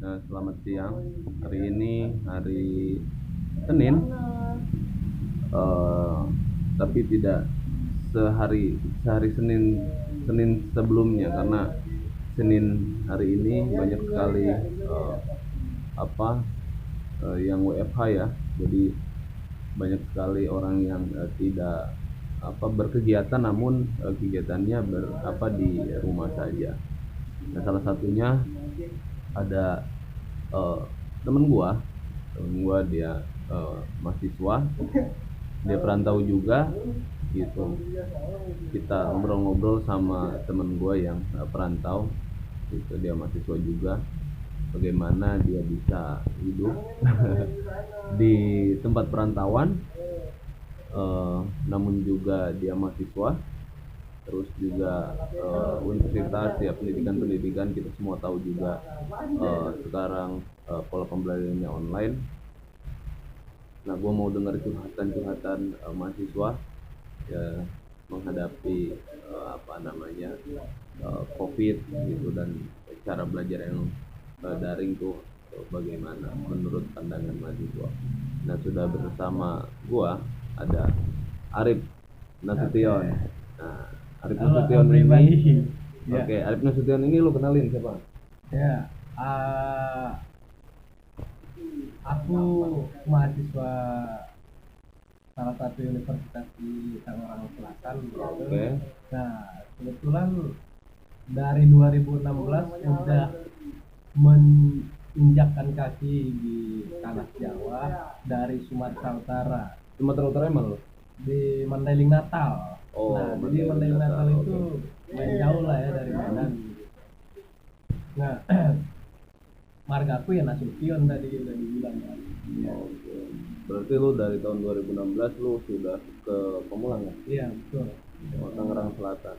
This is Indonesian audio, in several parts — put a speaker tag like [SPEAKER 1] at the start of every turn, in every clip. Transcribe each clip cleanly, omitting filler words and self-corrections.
[SPEAKER 1] Selamat siang. Hari ini hari Senin, eh, tapi tidak sehari Senin Senin sebelumnya, karena Senin hari ini banyak sekali apa yang WFH ya. Jadi banyak sekali orang yang tidak berkegiatan, namun kegiatannya di rumah saja. Nah, salah satunya ada eh, temen gua dia mahasiswa, dia perantau juga gitu. Kita ngobrol-ngobrol sama temen gua yang perantau gitu, dia mahasiswa juga, bagaimana dia bisa hidup di tempat perantauan, namun juga dia mahasiswa. Terus juga universitas ya, pendidikan kita semua tahu juga sekarang pola pembelajarannya online. Nah, gue mau dengar curhatan mahasiswa ya, menghadapi COVID gitu, dan cara belajar yang daring tuh bagaimana menurut pandangan mahasiswa. Nah, sudah bersama gue ada Arif Nasution. Nah, Arif Nasution ini,
[SPEAKER 2] Ya.
[SPEAKER 1] oke, Arif Nasution ini lo kenalin siapa?
[SPEAKER 2] Ya, aku mahasiswa salah satu universitas di Tangerang Selatan gitu.
[SPEAKER 1] Oke.
[SPEAKER 2] Nah, kebetulan dari 2016 udah menginjakkan kaki di tanah Jawa dari Sumatera Utara
[SPEAKER 1] Sumatera Utara emang lo?
[SPEAKER 2] di Mandailing Natal.
[SPEAKER 1] Oh,
[SPEAKER 2] Nah, jadi Mandailing Natal itu main jauh lah ya dari Medan. Nah, marga aku ya Nasution tadi udah dibilang kan. Iya.
[SPEAKER 1] Oke. Berarti lu dari tahun 2016 lu sudah ke Pamulang ya?
[SPEAKER 2] Iya, betul.
[SPEAKER 1] Tangerang Selatan.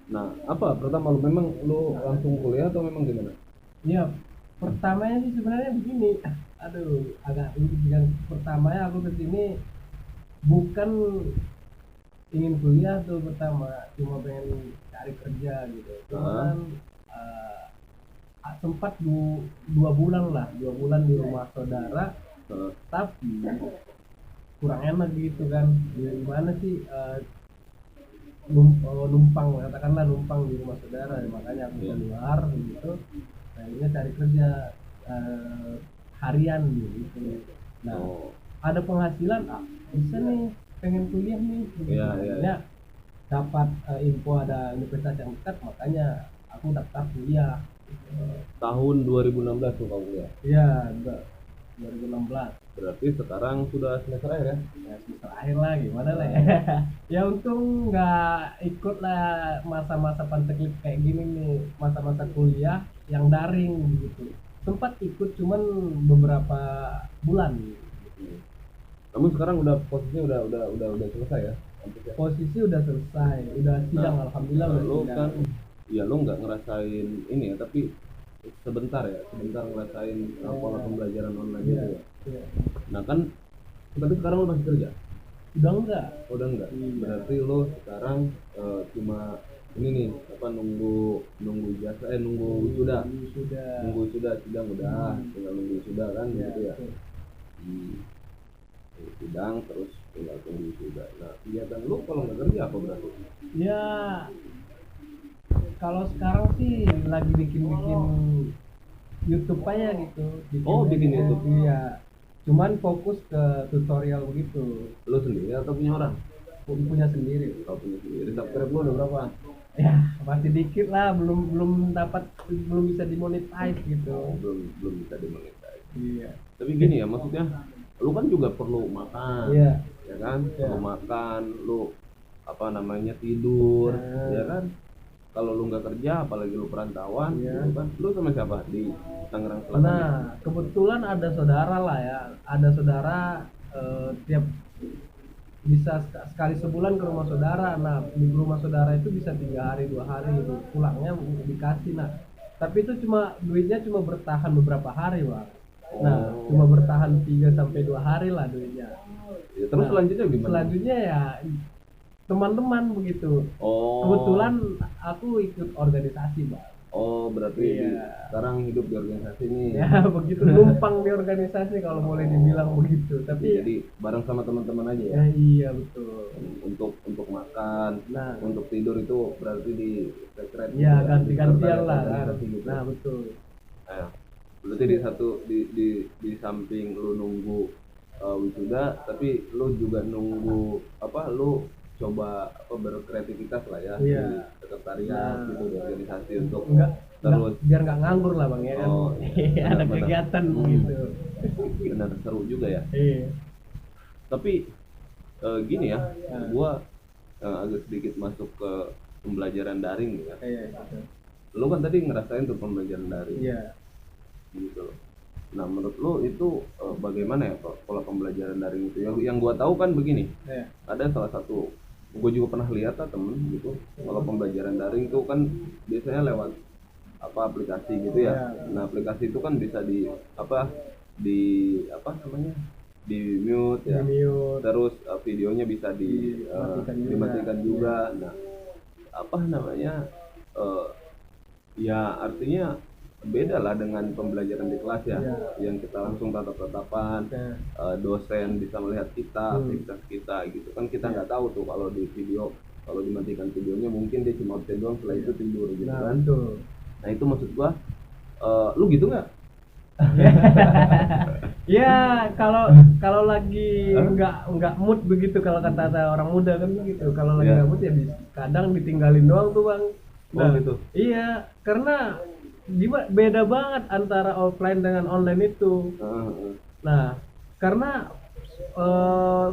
[SPEAKER 1] Nah, apa pertama lu langsung kuliah atau memang gimana?
[SPEAKER 2] Iya, pertamanya sih sebenarnya begini. Aduh, agak unik kan. Pertamanya aku ke sini bukan ingin kuliah tuh pertama, cuma pengen cari kerja gitu. Cuman sempat 2 bulan lah, 2 bulan di rumah saudara, tapi kurang enak gitu kan. Gimana sih numpang, katakanlah numpang di rumah saudara, makanya aku keluar gitu. Akhirnya cari kerja harian gitu. Nah, ada penghasilan, bisa nih, pengen kuliah nih gitu.
[SPEAKER 1] Iya.
[SPEAKER 2] Dapat info ada universitas yang dekat, makanya aku daftar kuliah gitu.
[SPEAKER 1] Tahun 2016 tuh kamu kuliah?
[SPEAKER 2] Iya, 2016.
[SPEAKER 1] Berarti sekarang sudah semester akhir ya?
[SPEAKER 2] Ya semester akhir lah, gimana lah ya. Ya untung nggak ikut lah masa-masa panteklik kayak gini nih, masa-masa kuliah yang daring gitu. Sempat ikut cuman beberapa bulan gitu.
[SPEAKER 1] Kamu sekarang udah posisinya udah selesai ya?
[SPEAKER 2] Posisi udah selesai, udah sidang, alhamdulillah udah
[SPEAKER 1] Lo
[SPEAKER 2] sidang.
[SPEAKER 1] kan ya lo nggak ngerasain ini ya, tapi sebentar ngerasain pola pembelajaran online
[SPEAKER 2] Iya,
[SPEAKER 1] gitu ya.
[SPEAKER 2] iya.
[SPEAKER 1] Nah kan, tapi sekarang lo masih kerja?
[SPEAKER 2] Udah enggak?
[SPEAKER 1] Udah enggak?
[SPEAKER 2] Iya.
[SPEAKER 1] Berarti lo sekarang cuma ini nih, nunggu ijazah, nunggu wisuda. Nunggu wisuda, sidang udah, tinggal nunggu wisuda kan,
[SPEAKER 2] Ya,
[SPEAKER 1] gitu ya.
[SPEAKER 2] betul.
[SPEAKER 1] Sidang terus tinggal tunggu wisuda. Nah, kegiatan lo kalau nggak kerja apa berarti?
[SPEAKER 2] Ya, kalau sekarang sih lagi bikin YouTube aja gitu.
[SPEAKER 1] Bikin YouTube.
[SPEAKER 2] Iya. Cuman fokus ke tutorial begitu.
[SPEAKER 1] Lo sendiri atau punya orang?
[SPEAKER 2] Punya sendiri.
[SPEAKER 1] Kalau punya sendiri, subscribe lo udah berapa?
[SPEAKER 2] Ya, masih dikit lah, belum bisa dimonetize gitu.
[SPEAKER 1] Belum bisa dimonetize.
[SPEAKER 2] Iya.
[SPEAKER 1] Tapi gini ya, maksudnya lu kan juga perlu makan.
[SPEAKER 2] Iya.
[SPEAKER 1] Ya kan?
[SPEAKER 2] Iya.
[SPEAKER 1] Perlu makan, lu tidur, ya kan? Kalau lu nggak kerja, apalagi lu perantauan,
[SPEAKER 2] Iya.
[SPEAKER 1] gitu kan? Lu sama siapa di Tangerang Selatan?
[SPEAKER 2] Nah, kebetulan ada saudara lah ya. Ada saudara tiap bisa sekali sebulan ke rumah saudara. Nah, di rumah saudara itu bisa 3 hari 2 hari itu pulangnya dikasih. Nah, tapi itu duitnya cuma bertahan beberapa hari, Bang. Nah, cuma bertahan 3 sampai 2 hari lah duitnya.
[SPEAKER 1] Ya, terus selanjutnya gimana?
[SPEAKER 2] Selanjutnya ya teman-teman begitu.
[SPEAKER 1] Oh.
[SPEAKER 2] Kebetulan aku ikut organisasi, Bang.
[SPEAKER 1] Oh, berarti
[SPEAKER 2] Iya.
[SPEAKER 1] sekarang hidup di organisasi nih.
[SPEAKER 2] Ya begitu, numpang di organisasi kalau boleh dibilang begitu. Tapi
[SPEAKER 1] Jadi bareng sama teman-teman aja ya.
[SPEAKER 2] ya iya betul.
[SPEAKER 1] Untuk makan,
[SPEAKER 2] Nah,
[SPEAKER 1] untuk tidur itu berarti di secret gitu
[SPEAKER 2] ya
[SPEAKER 1] ya,
[SPEAKER 2] ganti-gantian
[SPEAKER 1] di
[SPEAKER 2] lah kan.
[SPEAKER 1] organisasi gitu.
[SPEAKER 2] Nah betul.
[SPEAKER 1] Nah, berarti di satu di samping lu nunggu wisuda, tapi lu juga nunggu apa, lu coba apa berkreativitas lah ya
[SPEAKER 2] Iya.
[SPEAKER 1] di sekretariat
[SPEAKER 2] Nah.
[SPEAKER 1] gitu, di organisasi untuk
[SPEAKER 2] Enggak,
[SPEAKER 1] terus
[SPEAKER 2] biar nggak nganggur lah bang ya kan.
[SPEAKER 1] Oh, iya.
[SPEAKER 2] Ada
[SPEAKER 1] Benar-benar.
[SPEAKER 2] kegiatan
[SPEAKER 1] Hmm.
[SPEAKER 2] gitu.
[SPEAKER 1] benar seru juga ya.
[SPEAKER 2] Iya.
[SPEAKER 1] Tapi gini ya,
[SPEAKER 2] Nah.
[SPEAKER 1] gua agak sedikit masuk ke pembelajaran daring ya.
[SPEAKER 2] Iya. Gitu.
[SPEAKER 1] Lu kan tadi ngerasain tuh pembelajaran daring
[SPEAKER 2] Iya.
[SPEAKER 1] gitu. Nah, menurut lu itu bagaimana ya pola pembelajaran daring itu? Yang gua tahu kan begini,
[SPEAKER 2] Iya.
[SPEAKER 1] ada salah satu, gue juga pernah lihat lah temen gitu, kalau pembelajaran daring itu kan biasanya lewat apa aplikasi gitu ya.
[SPEAKER 2] Iya.
[SPEAKER 1] Nah, aplikasi itu kan bisa di apa namanya, di mute ya,
[SPEAKER 2] Di mute.
[SPEAKER 1] terus videonya bisa dimatikan juga. Nah, apa namanya, ya artinya beda lah dengan pembelajaran di kelas ya,
[SPEAKER 2] Iya.
[SPEAKER 1] yang kita langsung tatap-tatapan,
[SPEAKER 2] Nah.
[SPEAKER 1] dosen bisa melihat kita,
[SPEAKER 2] Hmm.
[SPEAKER 1] aktivitas kita gitu kan. Kita nggak tahu tuh kalau di video, kalau dimatikan videonya mungkin dia cuma absen doang, setelah itu tidur gitu
[SPEAKER 2] Nah,
[SPEAKER 1] kan.
[SPEAKER 2] betul.
[SPEAKER 1] Nah, itu maksud gua, lu gitu nggak?
[SPEAKER 2] Ya kalau lagi nggak mood begitu, kalau kata orang muda kan begitu. Kalau lagi
[SPEAKER 1] Iya.
[SPEAKER 2] nggak mood ya kadang ditinggalin doang tuh bang.
[SPEAKER 1] Oh, gitu.
[SPEAKER 2] Iya, karena gimana, beda banget antara offline dengan online itu. Nah, karena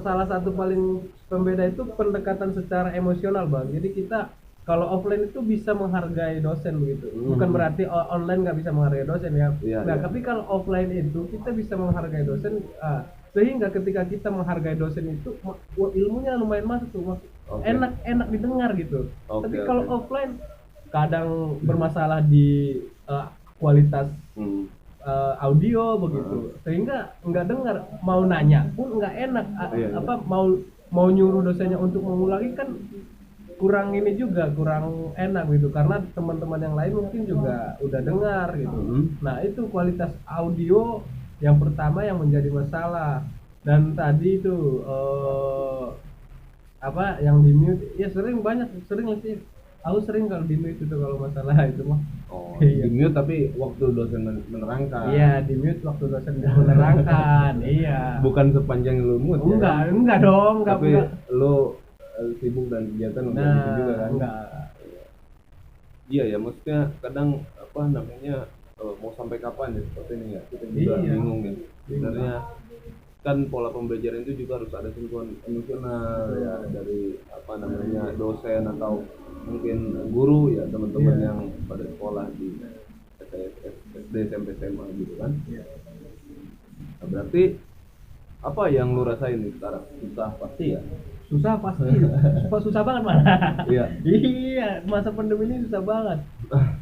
[SPEAKER 2] salah satu paling pembeda itu pendekatan secara emosional bang. Jadi kita kalau offline itu bisa menghargai dosen begitu. Bukan berarti online nggak bisa menghargai dosen ya.
[SPEAKER 1] Iya,
[SPEAKER 2] Nah,
[SPEAKER 1] iya.
[SPEAKER 2] tapi kalau offline itu kita bisa menghargai dosen, sehingga ketika kita menghargai dosen itu ilmunya lumayan masuk tuh,
[SPEAKER 1] Oke.
[SPEAKER 2] enak didengar gitu.
[SPEAKER 1] Oke,
[SPEAKER 2] Tapi kalau
[SPEAKER 1] oke.
[SPEAKER 2] offline kadang bermasalah di kualitas audio begitu, sehingga nggak dengar, mau nanya pun nggak enak.
[SPEAKER 1] Iya.
[SPEAKER 2] Apa mau nyuruh dosennya untuk mengulangi kan kurang ini juga, kurang enak gitu, karena teman-teman yang lain mungkin juga udah dengar gitu. Nah, itu kualitas audio yang pertama yang menjadi masalah. Dan tadi itu apa yang di mute ya sering sih, aku sering kalau di mute itu kalau masalah itu mah.
[SPEAKER 1] Oh,
[SPEAKER 2] Iya.
[SPEAKER 1] di mute tapi waktu dosen menerangkan.
[SPEAKER 2] Iya, di mute waktu dosen menerangkan. Iya.
[SPEAKER 1] Bukan sepanjang lu mute ya.
[SPEAKER 2] Enggak dong,
[SPEAKER 1] Tapi
[SPEAKER 2] enggak.
[SPEAKER 1] lu sibuk dan kegiatan udah
[SPEAKER 2] Nah,
[SPEAKER 1] gitu juga kan.
[SPEAKER 2] enggak.
[SPEAKER 1] Iya ya, maksudnya kadang apa namanya, mau sampai kapan ya seperti ini ya, kita juga
[SPEAKER 2] Iya.
[SPEAKER 1] bingung ya sebenarnya. Kan pola pembelajaran itu juga harus ada sentuhan emosional ya, dari apa namanya, dosen atau mungkin guru ya, teman-teman
[SPEAKER 2] Iya.
[SPEAKER 1] yang pada sekolah di SD, SMP, SMA gitu kan.
[SPEAKER 2] Iya.
[SPEAKER 1] Nah, berarti apa yang lu rasain nih sekarang? Susah pasti ya.
[SPEAKER 2] Susah pasti. Susah banget malah.
[SPEAKER 1] Iya.
[SPEAKER 2] Iya, masa pandemi ini susah banget.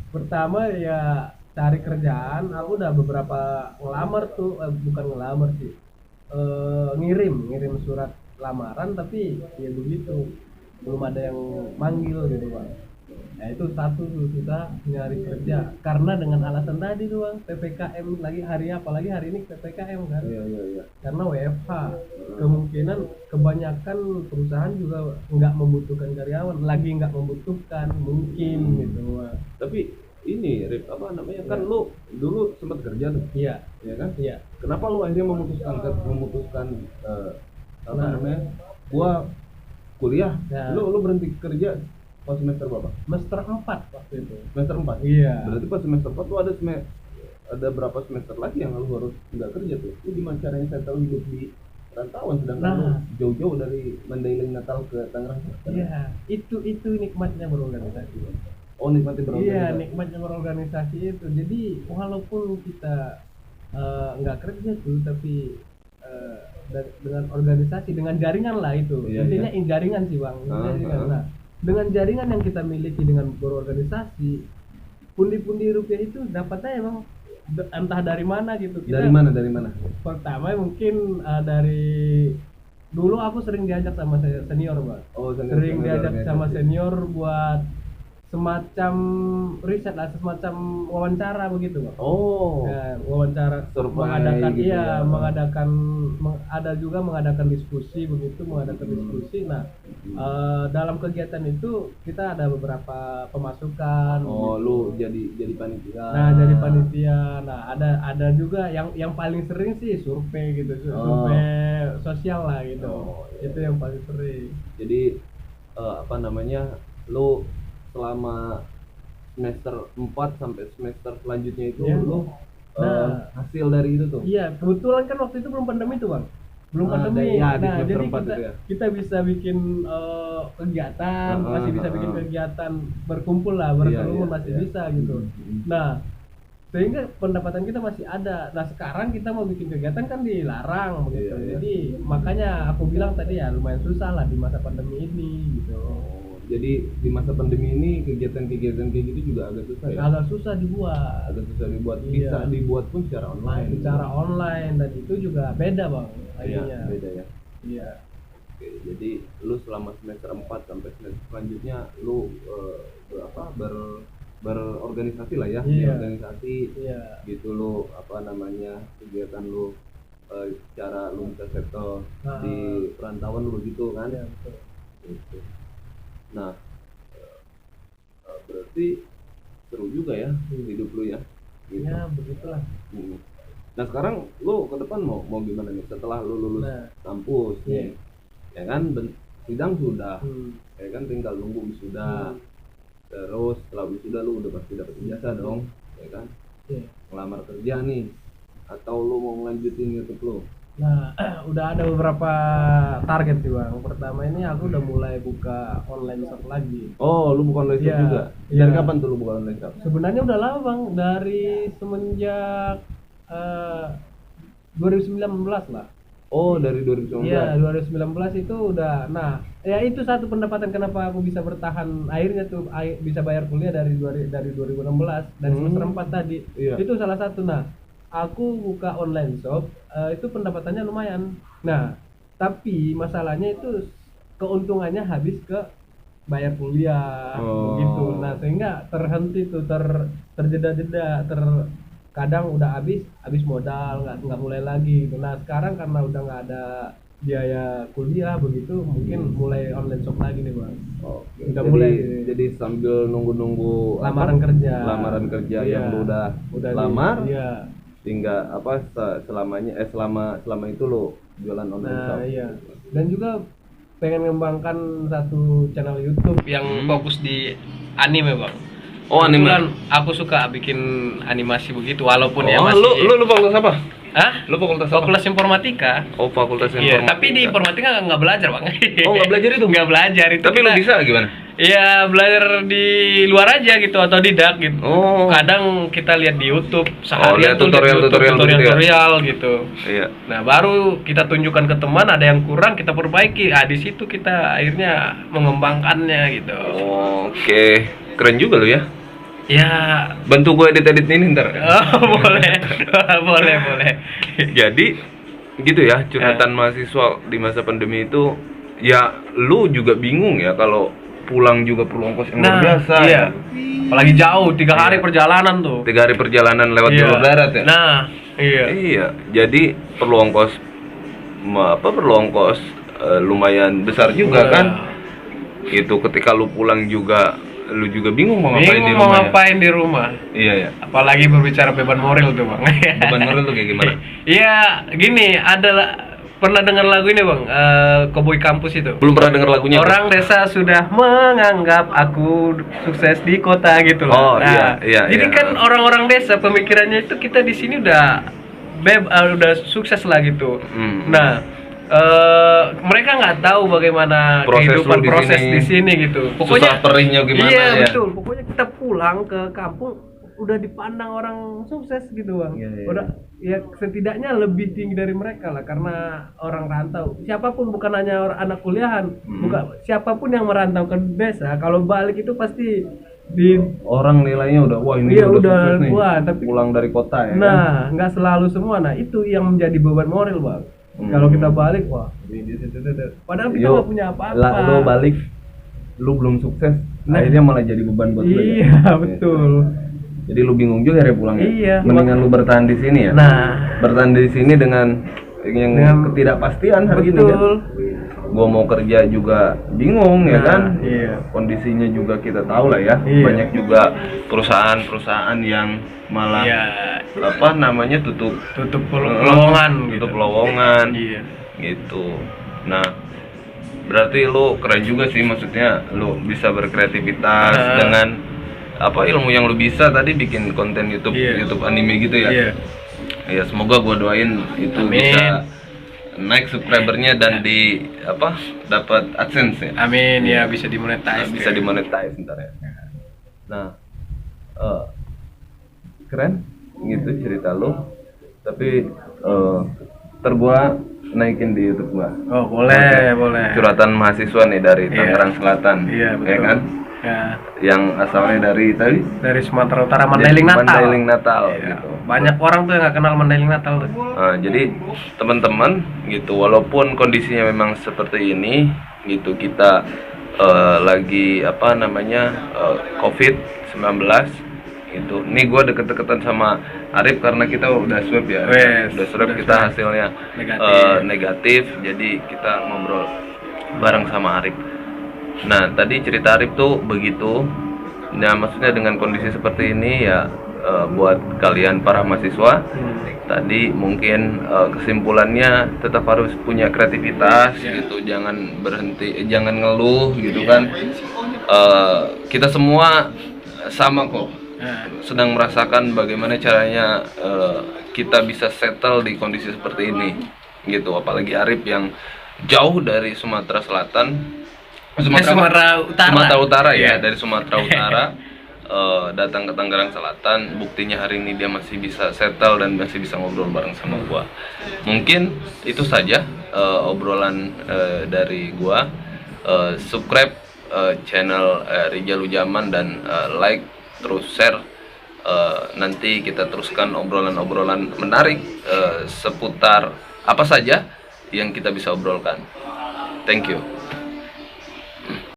[SPEAKER 2] Pertama ya cari kerjaan, aku udah beberapa ngelamar tuh, bukan ngelamar sih. Ngirim surat lamaran, tapi ya begitu, belum ada yang manggil gitu bang. Nah, itu satu tuh, susah nyari kerja karena dengan alasan tadi tuh bang, PPKM lagi apalagi hari ini PPKM kan.
[SPEAKER 1] Iya.
[SPEAKER 2] Karena WFH, kemungkinan kebanyakan perusahaan juga nggak membutuhkan karyawan, lagi nggak membutuhkan mungkin gitu Bang.
[SPEAKER 1] Tapi ini Rip, apa namanya, kan lu dulu sempat kerja tuh,
[SPEAKER 2] Iya,
[SPEAKER 1] ya kan?
[SPEAKER 2] iya.
[SPEAKER 1] Kenapa lu akhirnya memutuskan apa namanya, gua kuliah?
[SPEAKER 2] Ya.
[SPEAKER 1] Lu berhenti kerja pas semester berapa?
[SPEAKER 2] Semester 4 waktu itu.
[SPEAKER 1] Semester 4.
[SPEAKER 2] Iya.
[SPEAKER 1] Berarti pas semester 4 tuh ada berapa semester lagi yang lu harus nggak kerja tuh? Lu gimana caranya settle hidup di rantauan, sedangkan lu jauh-jauh dari Mandailing Natal ke Tangerang?
[SPEAKER 2] Iya, itu nikmatnya berorganisasi.
[SPEAKER 1] Oh, nikmati berorganisasi.
[SPEAKER 2] Iya, nikmatnya berorganisasi itu. Jadi walaupun kita nggak kerja tuh, tapi dengan organisasi, dengan jaringan lah itu.
[SPEAKER 1] Iya,
[SPEAKER 2] Intinya jaringan sih bang. Jaringan. Nah, dengan jaringan yang kita miliki dengan berorganisasi, pundi-pundi rupiah itu dapatnya emang entah dari mana gitu.
[SPEAKER 1] Dari mana?
[SPEAKER 2] Pertama mungkin dari dulu aku sering diajak sama senior bang.
[SPEAKER 1] Oh,
[SPEAKER 2] Sering diajak sama senior buat semacam riset lah, semacam wawancara begitu Bang.
[SPEAKER 1] Oh,
[SPEAKER 2] Ya, wawancara
[SPEAKER 1] survei
[SPEAKER 2] mengadakan
[SPEAKER 1] gitu
[SPEAKER 2] iya
[SPEAKER 1] ya.
[SPEAKER 2] ada juga mengadakan diskusi begitu, mengadakan diskusi. Nah, dalam kegiatan itu kita ada beberapa pemasukan.
[SPEAKER 1] Oh,
[SPEAKER 2] gitu.
[SPEAKER 1] lu jadi panitia.
[SPEAKER 2] Nah, jadi panitia. Nah, ada juga yang paling sering sih survei gitu, survei sosial lah gitu.
[SPEAKER 1] Oh, iya.
[SPEAKER 2] Itu yang paling sering.
[SPEAKER 1] Jadi apa namanya? Lu selama semester 4 sampai semester selanjutnya itu
[SPEAKER 2] Iya.
[SPEAKER 1] lu
[SPEAKER 2] Nah.
[SPEAKER 1] hasil dari itu tuh.
[SPEAKER 2] Iya, kebetulan kan waktu itu belum pandemi tuh Bang. Belum pandemi.
[SPEAKER 1] Iya, di
[SPEAKER 2] Nah,
[SPEAKER 1] semester
[SPEAKER 2] jadi
[SPEAKER 1] 4
[SPEAKER 2] kita,
[SPEAKER 1] itu ya.
[SPEAKER 2] kita bisa bikin kegiatan, masih bisa bikin kegiatan berkumpul lah,
[SPEAKER 1] Iya,
[SPEAKER 2] berkerumun
[SPEAKER 1] iya,
[SPEAKER 2] masih
[SPEAKER 1] iya.
[SPEAKER 2] bisa gitu. Nah, sehingga pendapatan kita masih ada. Nah, sekarang kita mau bikin kegiatan kan dilarang begitu.
[SPEAKER 1] Iya, iya.
[SPEAKER 2] Jadi makanya aku bilang tadi ya lumayan susah lah di masa pandemi ini gitu.
[SPEAKER 1] Oh, jadi di masa pandemi ini kegiatan-kegiatan kayak gitu juga agak susah ya?
[SPEAKER 2] Agak susah dibuat.
[SPEAKER 1] Agak susah dibuat.
[SPEAKER 2] Iya.
[SPEAKER 1] Bisa dibuat pun secara online.
[SPEAKER 2] Secara online dan itu juga beda Bang
[SPEAKER 1] Iya,
[SPEAKER 2] akhirnya.
[SPEAKER 1] beda ya.
[SPEAKER 2] Iya.
[SPEAKER 1] Oke, jadi lu selama semester 4 sampai semester selanjutnya lu berorganisasi lah ya, di
[SPEAKER 2] Iya.
[SPEAKER 1] organisasi
[SPEAKER 2] Iya.
[SPEAKER 1] gitu lu apa namanya kegiatan lu secara lu bisa settle di perantauan lu begitu kan.
[SPEAKER 2] Iya, betul.
[SPEAKER 1] Gitu. Nah, berarti seru juga ya hidup lu ya. Gitu.
[SPEAKER 2] Ya, begitulah.
[SPEAKER 1] Nah sekarang lu ke depan mau gimana nih setelah lu lulus kampus nih? Ya kan sidang sudah, ya kan tinggal nunggu wisuda. Terus setelah wisuda lu udah pasti dapat ijazah dong, ya kan? Ngelamar kerja nih, atau lu mau ngelanjutin YouTube lu?
[SPEAKER 2] Nah, udah ada beberapa target sih Bang. Pertama ini aku udah mulai buka online shop lagi.
[SPEAKER 1] Oh, lu buka online shop
[SPEAKER 2] Iya,
[SPEAKER 1] juga?
[SPEAKER 2] iya.
[SPEAKER 1] Dari kapan tuh lu buka online shop?
[SPEAKER 2] Sebenarnya udah lama Bang, dari semenjak 2019 lah.
[SPEAKER 1] Oh, dari 2019.
[SPEAKER 2] Iya, 2019 itu udah. Nah, ya itu satu pendapatan kenapa aku bisa bertahan akhirnya tuh bisa bayar kuliah dari 2016 dan semester 4 tadi.
[SPEAKER 1] Iya.
[SPEAKER 2] Itu salah satu. Nah, aku buka online shop itu pendapatannya lumayan. Nah, tapi masalahnya itu keuntungannya habis ke bayar kuliah gitu. Nah, sehingga terhenti tuh terjeda-jeda kadang udah habis modal, nggak mulai lagi gitu. Nah, sekarang karena udah nggak ada biaya kuliah begitu, mungkin mulai online shop lagi nih Bang.
[SPEAKER 1] Oke.
[SPEAKER 2] Udah mulai.
[SPEAKER 1] Jadi sambil nunggu
[SPEAKER 2] Lamaran kerja.
[SPEAKER 1] Yang
[SPEAKER 2] Iya.
[SPEAKER 1] lu udah lamar,
[SPEAKER 2] Iya.
[SPEAKER 1] hingga apa selama itu lo jualan online shop.
[SPEAKER 2] Nah, iya. Dan juga pengen mengembangkan satu channel YouTube yang fokus di anime Bang.
[SPEAKER 1] Oh, anime.
[SPEAKER 2] Kebetulan aku suka bikin animasi begitu walaupun ya masih.
[SPEAKER 1] Lu fakultas apa?
[SPEAKER 2] Hah?
[SPEAKER 1] Lu fakultas apa?
[SPEAKER 2] Fakultas informatika.
[SPEAKER 1] Oh, fakultas
[SPEAKER 2] Iya,
[SPEAKER 1] informatika.
[SPEAKER 2] tapi di informatika nggak belajar Bang.
[SPEAKER 1] Oh, nggak belajar itu?
[SPEAKER 2] Nggak belajar itu.
[SPEAKER 1] Tapi lu bisa gimana?
[SPEAKER 2] Iya, belajar di luar aja gitu atau didak gitu.
[SPEAKER 1] Oh.
[SPEAKER 2] Kadang kita lihat di YouTube
[SPEAKER 1] lihat
[SPEAKER 2] seharian tuh tutorial gitu.
[SPEAKER 1] Iya.
[SPEAKER 2] Nah, baru kita tunjukkan ke teman ada yang kurang kita perbaiki. Ah, di situ kita akhirnya mengembangkannya gitu.
[SPEAKER 1] Oke. Keren juga lu ya.
[SPEAKER 2] Ya,
[SPEAKER 1] Bantu gue edit ini ntar.
[SPEAKER 2] boleh. boleh.
[SPEAKER 1] Jadi gitu ya, curhatan mahasiswa di masa pandemi itu ya lu juga bingung ya kalau pulang juga perlu ongkos yang luar biasa.
[SPEAKER 2] Iya. Apalagi jauh, 3 hari perjalanan tuh.
[SPEAKER 1] 3 hari perjalanan lewat jalur darat ya.
[SPEAKER 2] Nah, iya.
[SPEAKER 1] Iya, jadi perlu ongkos lumayan besar juga kan. Itu ketika lu pulang juga lu juga bingung mau ngapain di rumah.
[SPEAKER 2] Mau ngapain di rumah?
[SPEAKER 1] Iya ya.
[SPEAKER 2] Apalagi berbicara beban moral tuh Bang.
[SPEAKER 1] Beban moral tuh kayak gimana?
[SPEAKER 2] Iya, gini, pernah dengar lagu ini Bang, Cowboy Kampus itu?
[SPEAKER 1] Belum pernah dengar lagunya.
[SPEAKER 2] Orang desa sudah menganggap aku sukses di kota gitu loh.
[SPEAKER 1] Oh, iya.
[SPEAKER 2] Jadi kan orang-orang desa pemikirannya itu kita di sini udah sukses lah gitu. Nah, mereka nggak tahu bagaimana kehidupan proses di sini gitu. Pokoknya
[SPEAKER 1] susah perihnya gimana
[SPEAKER 2] iya,
[SPEAKER 1] ya.
[SPEAKER 2] Betul. Pokoknya kita pulang ke kampung udah dipandang orang sukses gitu Bang.
[SPEAKER 1] Iya.
[SPEAKER 2] Udah ya setidaknya lebih tinggi dari mereka lah karena orang rantau. Siapapun bukan hanya anak kuliahan, siapapun yang merantau ke desa kalau balik itu pasti
[SPEAKER 1] orang nilainya udah wah ini udah sukses nih.
[SPEAKER 2] Tapi
[SPEAKER 1] pulang dari kota ya.
[SPEAKER 2] Nah, nggak selalu semua. Nah, itu yang menjadi beban moral Bang. Kalau kita balik, wah, padahal kita nggak punya apa-apa.
[SPEAKER 1] Lo balik, lu belum sukses, akhirnya malah jadi beban buat lu ya?
[SPEAKER 2] Iya, betul.
[SPEAKER 1] Jadi lu bingung juga ya pulangnya.
[SPEAKER 2] Iya.
[SPEAKER 1] Mendingan lu bertahan di sini ya.
[SPEAKER 2] Nah,
[SPEAKER 1] Bertahan di sini dengan ketidakpastian hari ini kan.
[SPEAKER 2] betul.
[SPEAKER 1] Gua mau kerja juga bingung ya
[SPEAKER 2] Nah,
[SPEAKER 1] kan.
[SPEAKER 2] iya.
[SPEAKER 1] Kondisinya juga kita tahu lah ya.
[SPEAKER 2] Iya.
[SPEAKER 1] Banyak juga perusahaan-perusahaan yang malah
[SPEAKER 2] Iya,
[SPEAKER 1] apa namanya tutup
[SPEAKER 2] lowongan
[SPEAKER 1] tutup lowongan
[SPEAKER 2] Iya.
[SPEAKER 1] gitu. Nah, berarti lu keren juga sih, maksudnya lu bisa berkreativitas dengan apa ilmu yang lu bisa tadi, bikin konten YouTube YouTube anime gitu ya.
[SPEAKER 2] Iya.
[SPEAKER 1] Ya semoga gua doain itu
[SPEAKER 2] Amin.
[SPEAKER 1] bisa naik subscribernya dan di apa dapat AdSense ya.
[SPEAKER 2] Amin ya, bisa dimonetize.
[SPEAKER 1] Bisa dimonetize ntar ya. Nah, keren gitu cerita lu. Tapi ntar gua naikin di YouTube gua.
[SPEAKER 2] Oh, boleh, boleh.
[SPEAKER 1] Curhatan mahasiswa nih dari Tangerang Selatan.
[SPEAKER 2] Iya, betul.
[SPEAKER 1] Ya kan?
[SPEAKER 2] Ya.
[SPEAKER 1] Yang asalnya dari tadi
[SPEAKER 2] Dari Sumatera Utara, Mandailing Natal.
[SPEAKER 1] Mandailing Natal
[SPEAKER 2] Iya.
[SPEAKER 1] gitu.
[SPEAKER 2] Banyak orang tuh yang nggak kenal Mandailing Natal tuh.
[SPEAKER 1] Nah, jadi teman-teman gitu, walaupun kondisinya memang seperti ini gitu, kita lagi apa namanya COVID-19 gitu. Nih gue deket-deketan sama Arif karena kita udah swab ya. Udah swab, kita hasilnya negatif. Jadi kita ngobrol bareng sama Arif. Nah, tadi cerita Arif tuh begitu. Nah, maksudnya dengan kondisi seperti ini ya, buat kalian para mahasiswa tadi mungkin kesimpulannya tetap harus punya kreativitas gitu, jangan berhenti, jangan ngeluh gitu kan. Kita semua sama kok, sedang merasakan bagaimana caranya kita bisa settle di kondisi seperti ini gitu. Apalagi Arif yang jauh dari Sumatera Selatan, Sumatera Utara ya, dari Sumatera Utara datang ke Tangerang Selatan. Buktinya hari ini dia masih bisa settle dan masih bisa ngobrol bareng sama gua. Mungkin itu saja obrolan dari gua. Subscribe channel Rijal Ujaman dan like, terus share. Nanti kita teruskan obrolan-obrolan menarik seputar apa saja yang kita bisa obrolkan. Thank you.